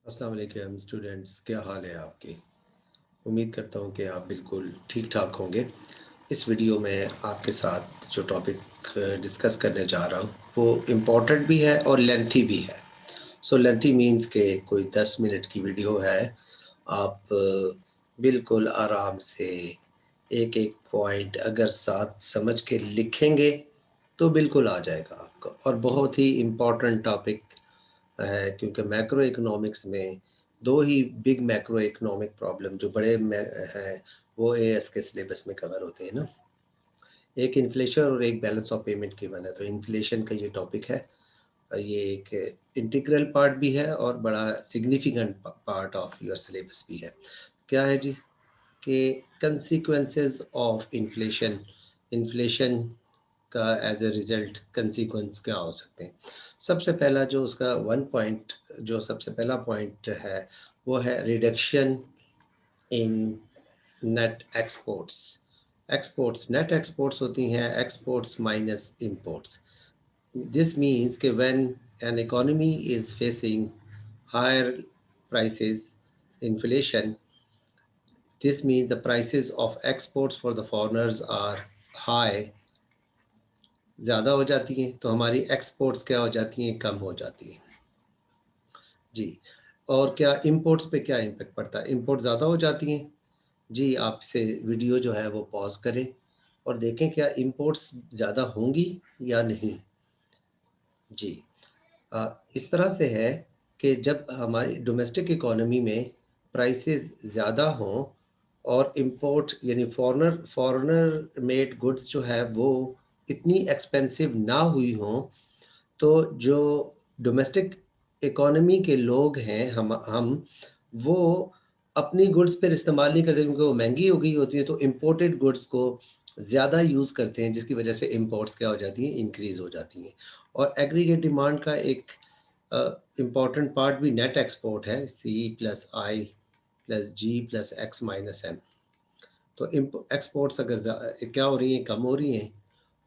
अस्सलाम वालेकुम स्टूडेंट्स, क्या हाल है आपके। उम्मीद करता हूँ कि आप बिल्कुल ठीक ठाक होंगे। इस वीडियो में आपके साथ जो टॉपिक डिस्कस करने जा रहा हूँ वो इम्पोर्टेंट भी है और लेंथी भी है। सो लेंथी मींस के कोई 10 मिनट की वीडियो है। आप बिल्कुल आराम से एक एक पॉइंट अगर साथ समझ के लिखेंगे तो बिल्कुल आ जाएगा आपको। और बहुत ही इम्पोर्टेंट टॉपिक है क्योंकि मैक्रो इकोनॉमिक्स में दो ही बिग मैक्रो इकोनॉमिक प्रॉब्लम जो बड़े हैं वो एएस के सिलेबस में कवर होते हैं ना। एक इन्फ्लेशन और एक बैलेंस ऑफ पेमेंट गिवन है। तो इन्फ्लेशन का ये टॉपिक है, ये एक इंटीग्रल पार्ट भी है और बड़ा significant part of your syllabus भी है। क्या है जी कि कंसिक्वेंसेस ऑफ इन्फ्लेशन, इन्फ्लेशन का एज ए रिजल्ट कंसिक्वेंस क्या हो सकते हैं। सबसे पहला जो उसका वन पॉइंट, जो सबसे पहला पॉइंट है वो है reduction in net exports. Exports net exports होती हैं exports minus imports. This means कि when an economy is facing higher prices, inflation, this means the prices of exports for the foreigners are high, ज़्यादा हो जाती हैं तो हमारी exports क्या हो जाती हैं, कम हो जाती हैं जी। और क्या इंपोर्ट्स पे क्या इम्पेक्ट पड़ता है, इंपोर्ट ज़्यादा हो जाती हैं जी। आपसे वीडियो जो है वो पॉज करें और देखें क्या इंपोर्ट्स ज़्यादा होंगी या नहीं जी। इस तरह से है कि जब हमारी डोमेस्टिक इकोनॉमी में प्राइसेस ज़्यादा हों और इंपोर्ट यानी फॉरेनर मेड गुड्स जो है वो इतनी एक्सपेंसिव ना हुई हों, तो जो डोमेस्टिक इकोनॉमी के लोग हैं हम वो अपनी गुड्स पर इस्तेमाल नहीं करते क्योंकि वो महंगी हो गई होती है। तो इम्पोर्टेड गुड्स को ज़्यादा यूज़ करते हैं जिसकी वजह से इंपोर्ट्स क्या हो जाती हैं, इंक्रीज़ हो जाती हैं। और एग्रीगेट डिमांड का एक इम्पॉर्टेंट पार्ट भी नेट एक्सपोर्ट है, सी प्लस आई प्लस जी प्लस एक्स माइनस एम। तो एक्सपोर्ट्स अगर क्या हो रही हैं, कम हो रही हैं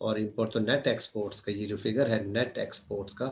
और इम्पोर्ट, तो नेट एक्सपोर्ट्स का ये जो फिगर है नेट एक्सपोर्ट्स का,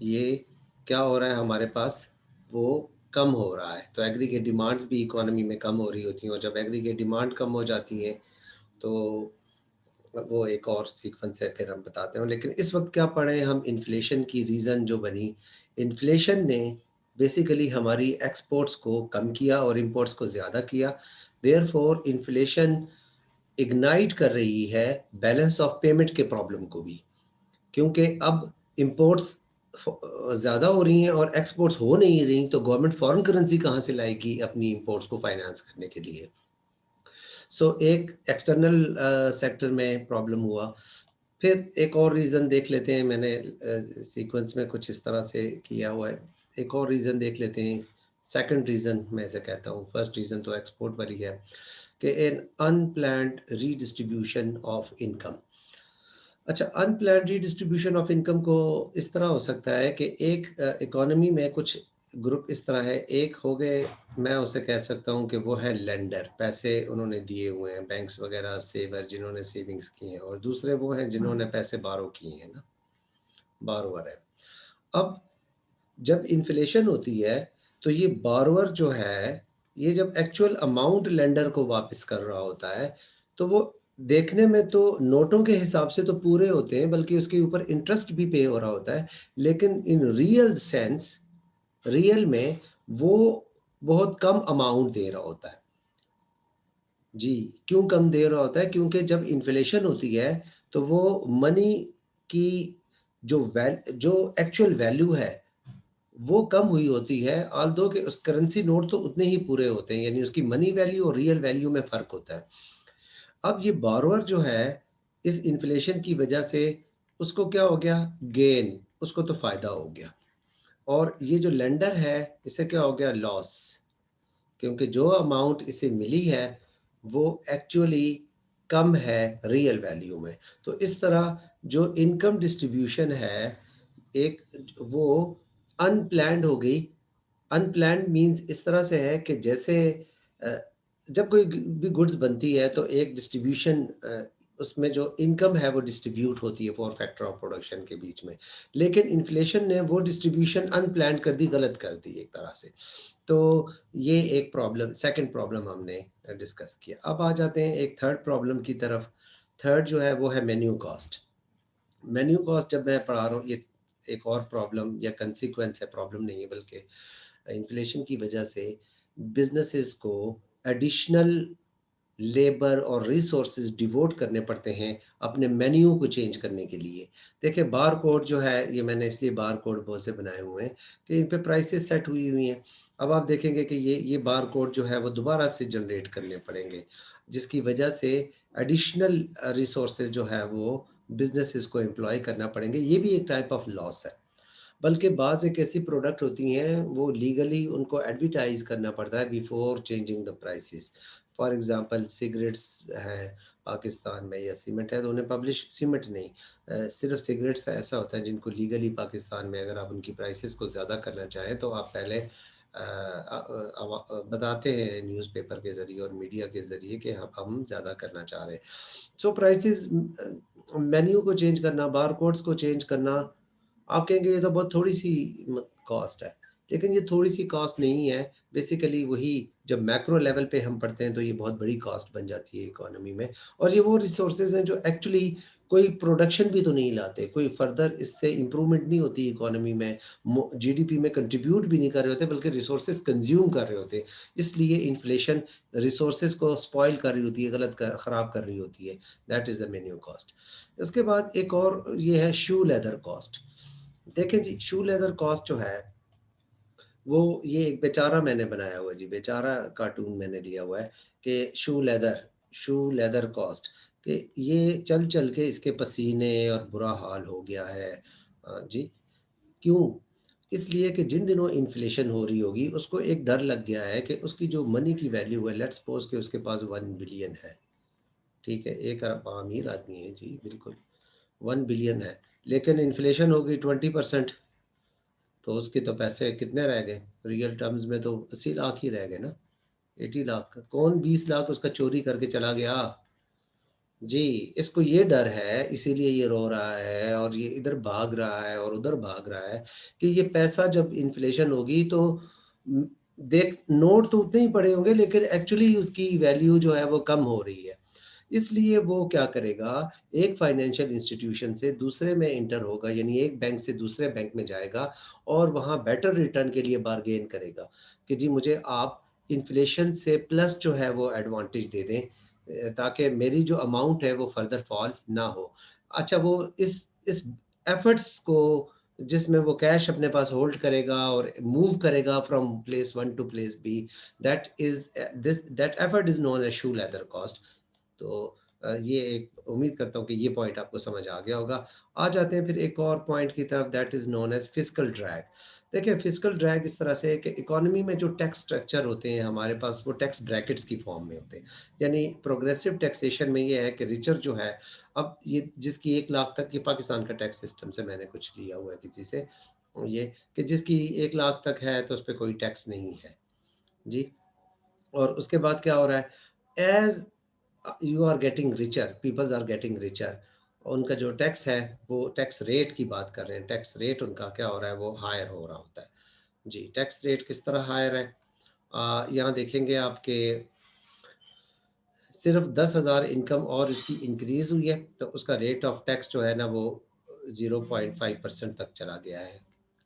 ये क्या हो रहा है हमारे पास, वो कम हो रहा है। तो एग्रीगेट डिमांड्स भी इकोनॉमी में कम हो रही होती हैं और जब एग्रीगेट डिमांड कम हो जाती है तो वो एक और सीक्वेंस है, फिर हम बताते हैं। लेकिन इस वक्त क्या पढ़े हम, इन्फ्लेशन की रीज़न जो बनी, इन्फ्लेशन ने बेसिकली हमारी एक्सपोर्ट्स को कम किया और इंपोर्ट्स को ज़्यादा किया। देयरफॉर इन्फ्लेशन इग्नाइट कर रही है बैलेंस ऑफ पेमेंट के प्रॉब्लम को भी, क्योंकि अब इंपोर्ट्स ज़्यादा हो रही हैं और एक्सपोर्ट्स हो नहीं रही, तो गवर्नमेंट फॉरेन करेंसी कहाँ से लाएगी अपनी इंपोर्ट्स को फाइनेंस करने के लिए। सो एक एक्सटर्नल सेक्टर में प्रॉब्लम हुआ। फिर एक और रीज़न देख लेते हैं, मैंने सीक्वेंस में कुछ इस तरह से किया हुआ है। एक और रीज़न देख लेते हैं, सेकंड रीज़न मैं इसे कहता हूँ। फर्स्ट रीज़न तो एक्सपोर्ट वाली है कि an unplanned redistribution of income. अच्छा, अनप्लान्ड रीडिस्ट्रीब्यूशन ऑफ इनकम को इस तरह हो सकता है कि एक इकोनॉमी में कुछ ग्रुप इस तरह है। एक हो गए, मैं उसे कह सकता हूँ कि वो है लेंडर, पैसे उन्होंने दिए हुए हैं, बैंक्स वगैरह, सेवर जिन्होंने सेविंग्स की हैं, और दूसरे वो हैं जिन्होंने पैसे बारो किए हैं ना, बारोवर है। अब जब इन्फ्लेशन होती है तो ये बारोवर जो है, ये जब एक्चुअल अमाउंट लेंडर को वापस कर रहा होता है तो वो देखने में तो नोटों के हिसाब से तो पूरे होते हैं, बल्कि उसके ऊपर इंटरेस्ट भी पे हो रहा होता है। लेकिन इन रियल सेंस, रियल में वो बहुत कम अमाउंट दे रहा होता है जी। क्यों कम दे रहा होता है? क्योंकि जब इन्फ्लेशन होती है तो वो मनी की जो एक्चुअल वैल्यू है वो कम हुई होती है, ऑल्दो कि उस करेंसी नोट तो उतने ही पूरे होते हैं, यानी उसकी मनी वैल्यू और रियल वैल्यू में फ़र्क होता है। अब ये बोरोवर जो है, इस इन्फ्लेशन की वजह से उसको क्या हो गया, गेन, उसको तो फ़ायदा हो गया। और ये जो लेंडर है इसे क्या हो गया, लॉस, क्योंकि जो अमाउंट इसे मिली है वो एक्चुअली कम है रियल वैल्यू में। तो इस तरह जो इनकम डिस्ट्रीब्यूशन है, एक वो अनप्लैन्ड हो गई। अनप्लैन्ड मीन्स इस तरह से है कि जैसे अ, जब कोई भी गुड्स बनती है तो एक डिस्ट्रीब्यूशन उसमें जो इनकम है वो डिस्ट्रीब्यूट होती है 4 फैक्टर ऑफ प्रोडक्शन के बीच में। लेकिन इन्फ्लेशन ने वो डिस्ट्रीब्यूशन अनप्लान्ड कर दी, गलत कर दी एक तरह से। तो ये एक प्रॉब्लम, सेकंड प्रॉब्लम हमने डिस्कस किया। अब आ जाते हैं एक थर्ड प्रॉब्लम की तरफ। थर्ड जो है वो है मेन्यू कॉस्ट। मेन्यू कॉस्ट जब मैं पढ़ा रहा हूँ, ये एक और प्रॉब्लम या कंसीक्वेंस है, प्रॉब्लम नहीं है बल्कि इन्फ्लेशन की वजह से बिजनेसेस को एडिशनल लेबर और रिसोर्सेज डिवोट करने पड़ते हैं अपने मेन्यू को चेंज करने के लिए। देखिए बार कोड जो है, ये मैंने इसलिए बार कोड बहुत से बनाए हुए हैं कि इन पे प्राइसेस सेट हुई हुई हैं। अब आप देखेंगे कि ये बार कोड जो है वो दोबारा से जनरेट करने पड़ेंगे, जिसकी वजह से एडिशनल रिसोर्सेज जो है वो बिजनेसेस को एम्प्लॉय करना पड़ेंगे। ये भी एक टाइप ऑफ लॉस है। बल्कि बाज़ एक ऐसी प्रोडक्ट होती हैं वो लीगली उनको एडवर्टाइज़ करना पड़ता है before changing the prices. For example cigarettes हैं पाकिस्तान में या सीमेंट है, तो उन्हें पब्लिश, सीमेंट नहीं, सिर्फ़ सिगरेट्स ऐसा होता है जिनको लीगली पाकिस्तान में अगर आप उनकी प्राइसेस को ज़्यादा करना चाहें तो आप पहले बताते हैं न्यूज़पेपर के ज़रिए और मीडिया के ज़रिए कि हम ज़्यादा करना चाह रहे हैं। सो प्राइसेस, मेन्यू को चेंज करना, बारकोड्स को चेंज करना, आप कहेंगे ये तो बहुत थोड़ी-सी कॉस्ट है, लेकिन ये थोड़ी-सी कॉस्ट नहीं है। बेसिकली वही जब मैक्रो लेवल पे हम पढ़ते हैं तो ये बहुत बड़ी कॉस्ट बन जाती है इकोनॉमी में। और ये वो रिसोर्सेज़ हैं जो एक्चुअली कोई प्रोडक्शन भी तो नहीं लाते, कोई फर्दर इससे इम्प्रूवमेंट नहीं होती इकोनॉमी में, जीडीपी में कंट्रीब्यूट भी नहीं कर रहे होते बल्कि रिसोर्सेज़ कंज्यूम कर रहे होते। इसलिए इन्फ्लेशन रिसोर्सेज़ को स्पॉइल कर रही होती है, खराब कर रही होती है। That is the menu cost. इसके बाद एक और ये है शू लेदर कॉस्ट। देखें जी, शू लेदर कॉस्ट जो है वो, ये एक बेचारा मैंने बनाया हुआ है जी, बेचारा कार्टून मैंने लिया हुआ है कि शू लेदर कॉस्ट, कि ये चल चल के इसके पसीने और बुरा हाल हो गया है। जी, क्यों? इसलिए कि जिन दिनों इन्फ्लेशन हो रही होगी उसको एक डर लग गया है कि उसकी जो मनी की वैल्यू है, लेट्स सपोज कि उसके पास 1 बिलियन है, ठीक है, एक अमीर आदमी है जी, बिल्कुल 1 बिलियन है, लेकिन इन्फ्लेशन हो गई 20%, तो उसके तो पैसे कितने रह गए? रियल टर्म्स में तो 80 लाख ही रह गए ना, 80 लाख। कौन 20 लाख उसका चोरी करके चला गया? जी, इसको ये डर है, इसीलिए ये रो रहा है और ये इधर भाग रहा है और उधर भाग रहा है कि ये पैसा जब इन्फ्लेशन होगी तो उम, देख नोट तो उतने ही पड़े होंगे लेकिन एक्चुअली उसकी वैल्यू जो है वो कम हो रही है। इसलिए वो क्या करेगा, एक फाइनेंशियल इंस्टीट्यूशन से दूसरे में एंटर होगा, यानी एक बैंक से दूसरे बैंक में जाएगा और वहाँ बेटर रिटर्न के लिए बार्गेन करेगा कि जी मुझे आप इन्फ्लेशन से प्लस जो है वो एडवांटेज दे दें, ताकि मेरी जो अमाउंट है वो फर्दर फॉल ना हो। अच्छा, वो इस एफर्ट्स को, जिसमें वो कैश अपने पास होल्ड करेगा और मूव करेगा from place 1 to place B, that effort is known as shoe leather cost. तो ये एक उम्मीद करता हूँ कि ये पॉइंट आपको समझ आ गया होगा। आ जाते हैं फिर एक और पॉइंट की तरफ, that is known as fiscal drag. देखिए फिस्कल ड्रैग इस तरह से है कि इकोनॉमी में जो टैक्स स्ट्रक्चर होते हैं हमारे पास, वो टैक्स ब्रैकेट्स की फॉर्म में होते हैं। यानी प्रोग्रेसिव टैक्सेशन में ये है कि रिचर जो है, अब ये जिसकी 1 लाख तक, ये पाकिस्तान का टैक्स सिस्टम से मैंने कुछ लिया हुआ है किसी से, ये कि जिसकी 1 लाख तक है तो उस पे कोई टैक्स नहीं है। जी, और उसके बाद क्या हो रहा है, as you are getting richer, peoples are getting richer, उनका जो टैक्स है, वो टैक्स रेट की बात कर रहे हैं, टैक्स रेट उनका क्या हो रहा है, वो हायर हो रहा होता है। जी, टैक्स रेट किस तरह हायर है? यहाँ देखेंगे आपके सिर्फ 10,000 इनकम और उसकी इंक्रीज हुई है तो उसका रेट ऑफ टैक्स जो है ना वो 0.5% तक चला गया है,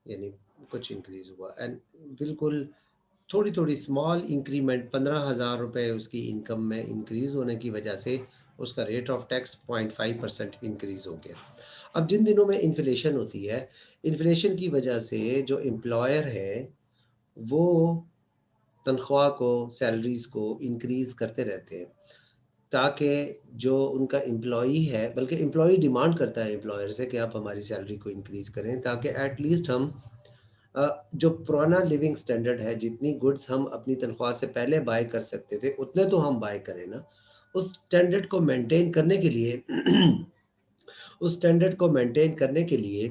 यानी कुछ इंक्रीज हुआ। एंड बिल्कुल थोड़ी थोड़ी स्मॉल इंक्रीमेंट, 15,000 रुपये उसकी इनकम में इंक्रीज होने की वजह से उसका रेट ऑफ टैक्स 0.5% इंक्रीज हो गया। अब जिन दिनों में इन्फ्लेशन होती है, इन्फ्लेशन की वजह से जो एम्प्लॉयर है वो तनख्वाह को, सैलरीज को इंक्रीज करते रहते हैं, ताकि जो उनका एम्प्लॉई है, बल्कि एम्प्लॉई डिमांड करता है एम्प्लॉयर से कि आप हमारी सैलरी को इंक्रीज करें ताकि एटलीस्ट हम जो पुराना लिविंग स्टैंडर्ड है, जितनी गुड्स हम अपनी तनख्वाह से पहले बाय कर सकते थे उतने तो हम बाय करें ना। उस स्टैंडर्ड को मेंटेन करने के लिए उस स्टैंडर्ड को मेंटेन करने के लिए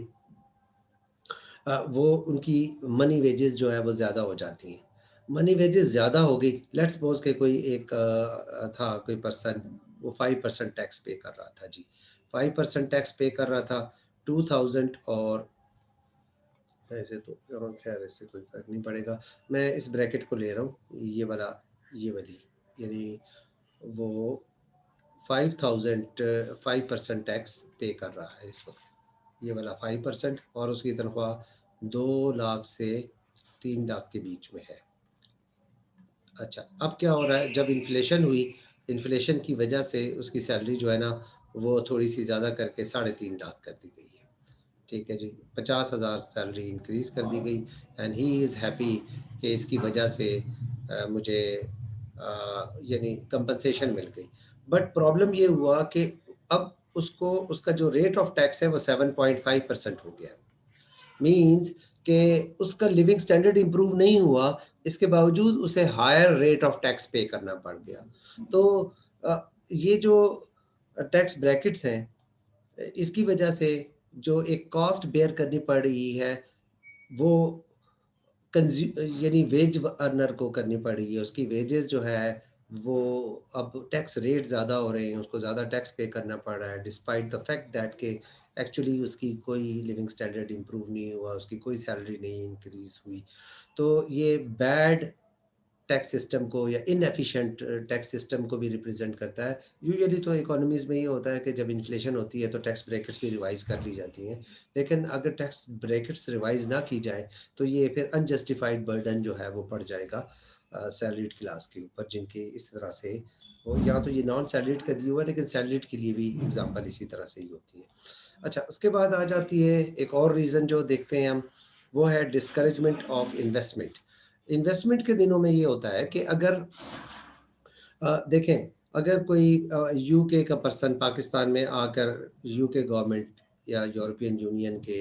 वो उनकी मनी वेजेस जो है वो ज़्यादा हो जाती हैं। मनी वेजेस ज़्यादा हो गई, लेट्स सपोज़ कि कोई एक था कोई पर्सन, वो 5% टैक्स पे कर रहा था जी, 5% टैक्स पे कर रहा था 2000। और ऐसे तो खैर इससे कोई फ़र्क नहीं पड़ेगा। मैं इस ब्रैकेट को ले रहा हूँ, ये वाला, ये वाली, यानी वो 5000 5% टैक्स पे कर रहा है इस वक़्त। ये वाला 5% और उसकी तनख्वाह 2 लाख से 3 लाख के बीच में है। अच्छा, अब क्या हो रहा है, जब इन्फ्लेशन हुई, इन्फ्लेशन की वजह से उसकी सैलरी जो है ना, वो थोड़ी-सी ज़्यादा करके 3.5 लाख कर दी गई है। ठीक है जी, 50,000 सैलरी इंक्रीज़ कर दी गई एंड ही इज़ हैप्पी कि इसकी वजह से मुझे यानी कंपनसेशन मिल गई। बट प्रॉब्लम ये हुआ कि अब उसको उसका जो रेट ऑफ टैक्स है वो 7.5% हो गया। मीन्स कि उसका लिविंग स्टैंडर्ड इम्प्रूव नहीं हुआ, इसके बावजूद उसे हायर रेट ऑफ टैक्स पे करना पड़ गया। तो ये जो टैक्स ब्रैकेट्स हैं, इसकी वजह से जो एक कॉस्ट बेयर करनी पड़ रही है, वो यानी वेज अर्नर को करनी पड़ रही है। उसकी वेजेस जो है वो अब टैक्स रेट ज़्यादा हो रहे हैं, उसको ज़्यादा टैक्स पे करना पड़ रहा है डिस्पाइट द फैक्ट दैट कि एक्चुअली उसकी कोई लिविंग स्टैंडर्ड इम्प्रूव नहीं हुआ, उसकी कोई सैलरी नहीं इंक्रीज़ हुई। तो ये बैड टैक्स सिस्टम को या इनएफिशिएंट टैक्स सिस्टम को भी रिप्रेजेंट करता है। यूजुअली तो इकोनॉमीज़ में ये होता है कि जब इन्फ्लेशन होती है तो टैक्स ब्रैकेट्स भी रिवाइज़ कर ली जाती हैं। लेकिन अगर टैक्स ब्रैकेट्स रिवाइज़ ना की जाए तो ये फिर अनजस्टिफाइड बर्डन जो है वो पड़ जाएगा सैलरीड क्लास के ऊपर, जिनके इस तरह से वो या तो ये नॉन सैलरीड का दिया हुआ है, लेकिन सैलरीड के लिए भी एग्ज़ाम्पल इसी तरह से ही होती है। अच्छा, उसके बाद आ जाती है एक और रीज़न जो देखते हैं हम, वो है डिस्करेजमेंट ऑफ इन्वेस्टमेंट। इन्वेस्टमेंट के दिनों में ये होता है कि अगर देखें, अगर कोई यूके का पर्सन पाकिस्तान में आकर, यूके गवर्नमेंट या यूरोपियन यूनियन के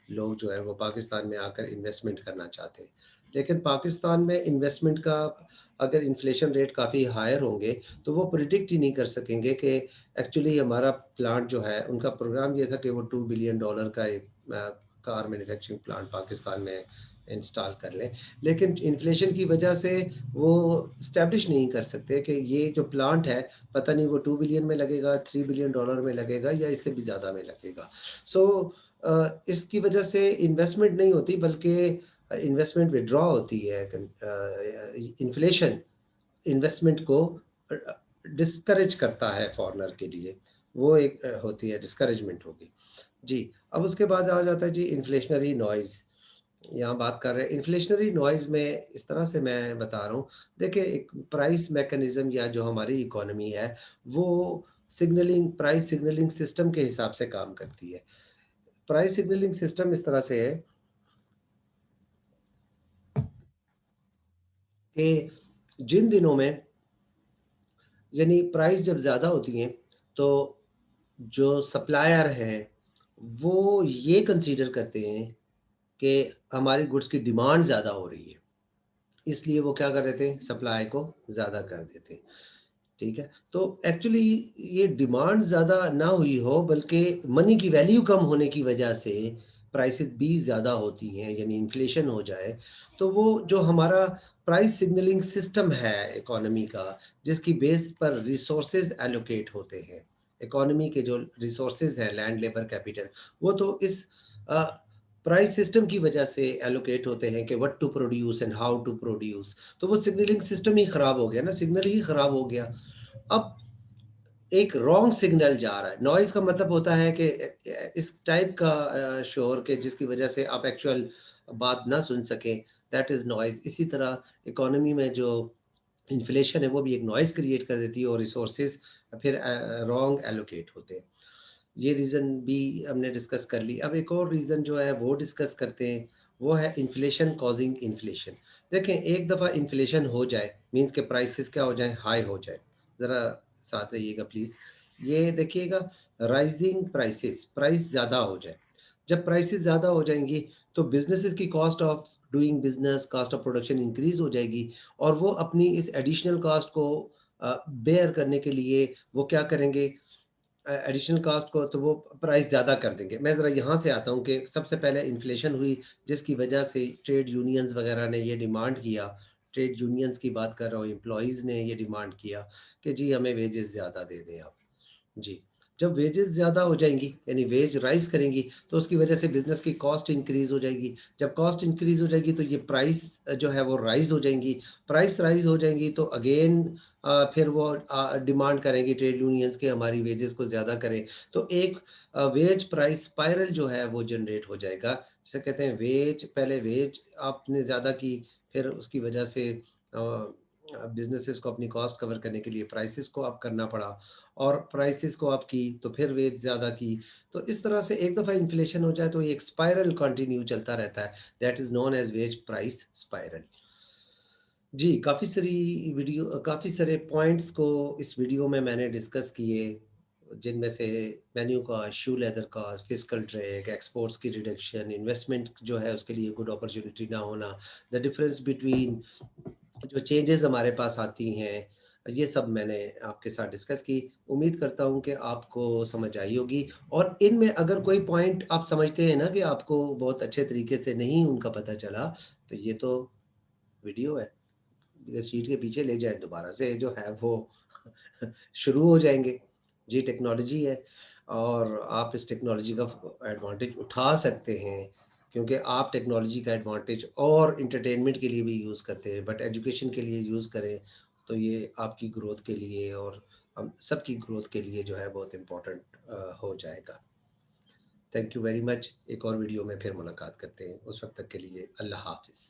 लोग जो है वो पाकिस्तान में आकर इन्वेस्टमेंट करना चाहते हैं। लेकिन पाकिस्तान में इन्वेस्टमेंट का अगर इन्फ्लेशन रेट काफ़ी हायर होंगे, तो वो प्रिडिक्ट ही नहीं कर सकेंगे कि एक्चुअली हमारा प्लांट जो है, उनका प्रोग्राम ये था कि वो $2 बिलियन का एक कार मैन्युफैक्चरिंग प्लांट पाकिस्तान में इंस्टॉल कर लें। लेकिन इन्फ्लेशन की वजह से वो एस्टैब्लिश नहीं कर सकते कि ये जो प्लांट है, पता नहीं वो 2 बिलियन में लगेगा, $3 बिलियन में लगेगा या इससे भी ज़्यादा में लगेगा। सो इसकी वजह से इन्वेस्टमेंट नहीं होती, बल्कि इन्वेस्टमेंट विथड्रॉ होती है। इन्फ्लेशन इन्वेस्टमेंट को डिस्करेज करता है फॉरेनर के लिए, वो एक होती है, डिस्करेजमेंट होगी। जी, अब उसके बाद आ जाता है जी इन्फ्लेशनरी नॉइज़। यहाँ बात कर रहे हैं इन्फ्लेशनरी नॉइज़ में, इस तरह से मैं बता रहा हूँ। देखिए, एक प्राइस मैकेनिज़्म या जो हमारी इकोनॉमी है, वो प्राइस सिग्नलिंग सिस्टम के हिसाब से काम करती है। प्राइस सिग्नलिंग सिस्टम इस तरह से है कि जिन दिनों में, यानी प्राइस जब ज़्यादा होती हैं, तो जो सप्लायर हैं, वो ये कंसीडर करते हैं कि हमारी गुड्स की डिमांड ज़्यादा हो रही है। इसलिए वो क्या कर देते हैं, सप्लाई को ज़्यादा कर देते हैं। ठीक है? तो एक्चुअली ये डिमांड ज़्यादा ना हुई हो, बल्कि मनी की वैल्यू कम होने की वजह से प्राइसेज़ भी ज़्यादा होती हैं, यानी इन्फ्लेशन हो जाए, तो वो जो हमारा प्राइस सिग्नलिंग सिस्टम है इकोनॉमी का, जिसकी बेस पर रिसोर्सेज़ एलोकेट होते हैं। इकोनॉमी के जो रिसोर्सेज़ हैं, लैंड, लेबर, कैपिटल, वो तो इस अ, प्राइस सिस्टम की वजह से एलोकेट होते हैं कि what to produce and how to produce. तो वो सिग्नलिंग सिस्टम ही खराब हो गया ना, सिग्नल ही खराब हो गया। अब एक रॉन्ग सिग्नल जा रहा है। नॉइज़ का मतलब होता है कि इस टाइप का शोर के जिसकी वजह से आप एक्चुअल बात ना सुन सकें, दैट इज़ नॉइज़। इसी तरह इकोनॉमी में जो इन्फ्लेशन है वो भी एक नॉइज़ क्रिएट कर देती है और रिसोर्सेज़ फिर रॉन्ग एलोकेट होते हैं। ये रीज़न भी हमने डिस्कस कर ली। अब एक और रीज़न जो है वो डिस्कस करते हैं, वो है इन्फ्लेशन कॉज़िंग इन्फ्लेशन। देखें, एक दफ़ा इन्फ्लेशन हो जाए, मीन्स के प्राइसेस क्या हो जाएँ, हाई हो जाए। ज़रा साथ रहिएगा प्लीज़। ये देखिएगा, राइज़िंग प्राइसेस, प्राइस ज़्यादा हो जाए। जब प्राइसेस ज़्यादा हो जाएँगी, तो बिज़नेसेस की cost of doing business, cost of production increase हो जाएगी और वो अपनी इस एडिशनल कॉस्ट को बेयर करने के लिए वो क्या करेंगे, एडिशनल कॉस्ट को, तो वो प्राइस ज़्यादा कर देंगे। मैं ज़रा यहाँ से आता हूँ कि सबसे पहले इन्फ्लेशन हुई, जिसकी वजह से ट्रेड यूनियंस वगैरह ने ये डिमांड किया ट्रेड यूनियंस की बात कर रहा हूँ, एम्प्लॉइज़ ने ये डिमांड किया कि जी हमें वेजेस ज़्यादा दे दें आप। जी, जब वेजेस ज़्यादा हो जाएँगी, यानी वेज राइज़ करेंगी, तो उसकी वजह से बिज़नेस की कॉस्ट इंक्रीज़ हो जाएगी। जब कॉस्ट इंक्रीज़ हो जाएगी, तो ये प्राइस जो है वो राइज़ हो जाएँगी। प्राइस राइज़ हो जाएँगी, तो अगेन फिर वो डिमांड करेंगी ट्रेड यूनियंस कि हमारी वेजेस को ज़्यादा करें। तो एक वेज प्राइस स्पाइरल जो है वो जनरेट हो जाएगा। जिसे कहते हैं वेज, पहले वेज आपने ज़्यादा की, फिर उसकी वजह से बिज़नेसेस को अपनी कॉस्ट कवर करने के लिए प्राइसेस को अप करना पड़ा, और प्राइसेस को अप की तो फिर वेज ज़्यादा की। तो इस तरह से एक दफ़ा इन्फ्लेशन हो जाए तो ये एक स्पाइरल कंटिन्यू चलता रहता है, that is known as wage price spiral. जी, काफ़ी सारे पॉइंट्स को इस वीडियो में मैंने डिस्कस किए, जिनमें से menu cost, shoe leather cost, fiscal drag, exports की रिडक्शन, इन्वेस्टमेंट जो है उसके लिए गुड अपॉर्च्युनिटी ना होना, द डिफरेंस बिटवीन जो चेंजेस हमारे पास आती हैं, ये सब मैंने आपके साथ डिस्कस की। उम्मीद करता हूँ कि आपको समझ आई होगी, और इनमें अगर कोई पॉइंट आप समझते हैं ना कि आपको बहुत अच्छे तरीके से नहीं उनका पता चला, तो ये तो वीडियो है। शीट के पीछे ले जाएँ, दोबारा से जो है वो शुरू हो जाएँगे। जी, टेक्नोलॉजी है, और आप इस टेक्नोलॉजी का एडवांटेज उठा सकते हैं, क्योंकि आप टेक्नोलॉजी का एडवांटेज और एंटरटेनमेंट के लिए भी यूज़ करते हैं, बट एजुकेशन के लिए यूज़ करें, तो ये आपकी ग्रोथ के लिए और हम सबकी ग्रोथ के लिए जो है बहुत इम्पोर्टेंट हो जाएगा। Thank you very much. एक और वीडियो में फिर मुलाकात करते हैं। उस वक़्त तक के लिए अल्लाह हाफ़िज़।